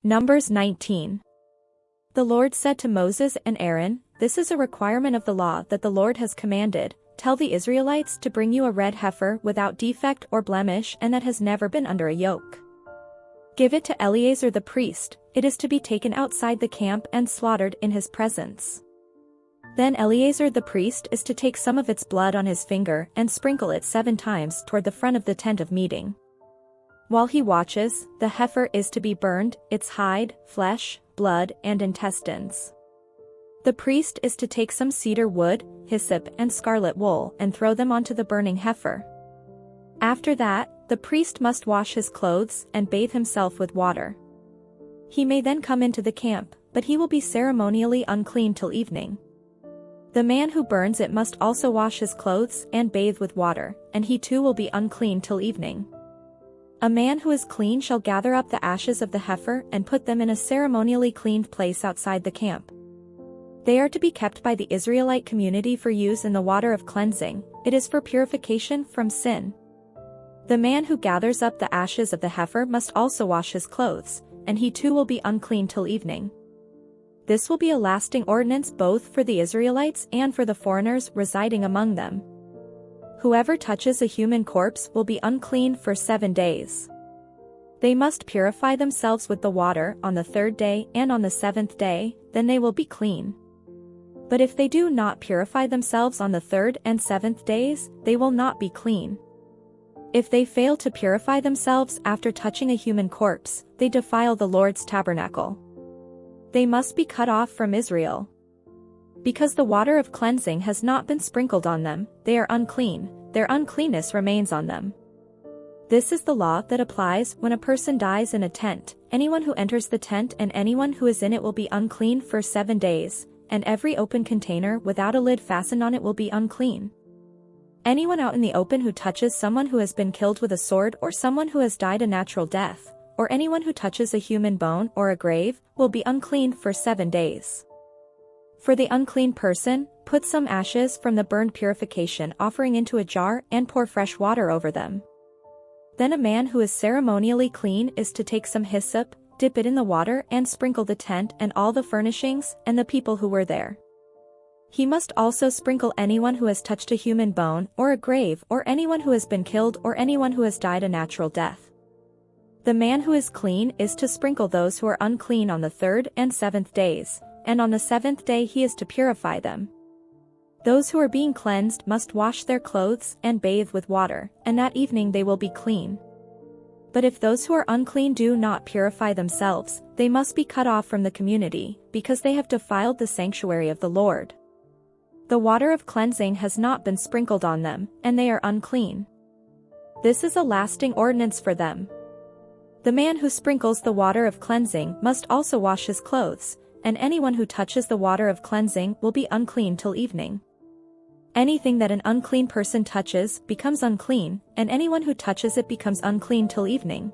Numbers 19. The Lord said to Moses and Aaron, "This is a requirement of the law that the Lord has commanded. Tell the Israelites to bring you a red heifer without defect or blemish and that has never been under a yoke. Give it to Eleazar the priest. It is to be taken outside the camp and slaughtered in his presence. Then Eleazar the priest is to take some of its blood on his finger and sprinkle it 7 times toward the front of the tent of meeting. While he watches, the heifer is to be burned, its hide, flesh, blood, and intestines. The priest is to take some cedar wood, hyssop, and scarlet wool and throw them onto the burning heifer. After that, the priest must wash his clothes and bathe himself with water. He may then come into the camp, but he will be ceremonially unclean till evening. The man who burns it must also wash his clothes and bathe with water, and he too will be unclean till evening. A man who is clean shall gather up the ashes of the heifer and put them in a ceremonially cleaned place outside the camp. They are to be kept by the Israelite community for use in the water of cleansing. It is for purification from sin. The man who gathers up the ashes of the heifer must also wash his clothes, and he too will be unclean till evening. This will be a lasting ordinance both for the Israelites and for the foreigners residing among them. Whoever touches a human corpse will be unclean for 7 days. They must purify themselves with the water on the 3rd day and on the 7th day, then they will be clean. But if they do not purify themselves on the 3rd and 7th days, they will not be clean. If they fail to purify themselves after touching a human corpse, they defile the Lord's tabernacle. They must be cut off from Israel. Because the water of cleansing has not been sprinkled on them, they are unclean, their uncleanness remains on them. This is the law that applies when a person dies in a tent. Anyone who enters the tent and anyone who is in it will be unclean for 7 days, and every open container without a lid fastened on it will be unclean. Anyone out in the open who touches someone who has been killed with a sword or someone who has died a natural death, or anyone who touches a human bone or a grave, will be unclean for 7 days. For the unclean person, put some ashes from the burned purification offering into a jar and pour fresh water over them. Then a man who is ceremonially clean is to take some hyssop, dip it in the water and sprinkle the tent and all the furnishings and the people who were there. He must also sprinkle anyone who has touched a human bone or a grave or anyone who has been killed or anyone who has died a natural death. The man who is clean is to sprinkle those who are unclean on the 3rd and 7th days, and on the 7th day he is to purify them. Those who are being cleansed must wash their clothes and bathe with water, and that evening they will be clean. But if those who are unclean do not purify themselves, they must be cut off from the community, because they have defiled the sanctuary of the Lord. The water of cleansing has not been sprinkled on them, and they are unclean. This is a lasting ordinance for them. The man who sprinkles the water of cleansing must also wash his clothes, and anyone who touches the water of cleansing will be unclean till evening. Anything that an unclean person touches becomes unclean, and anyone who touches it becomes unclean till evening.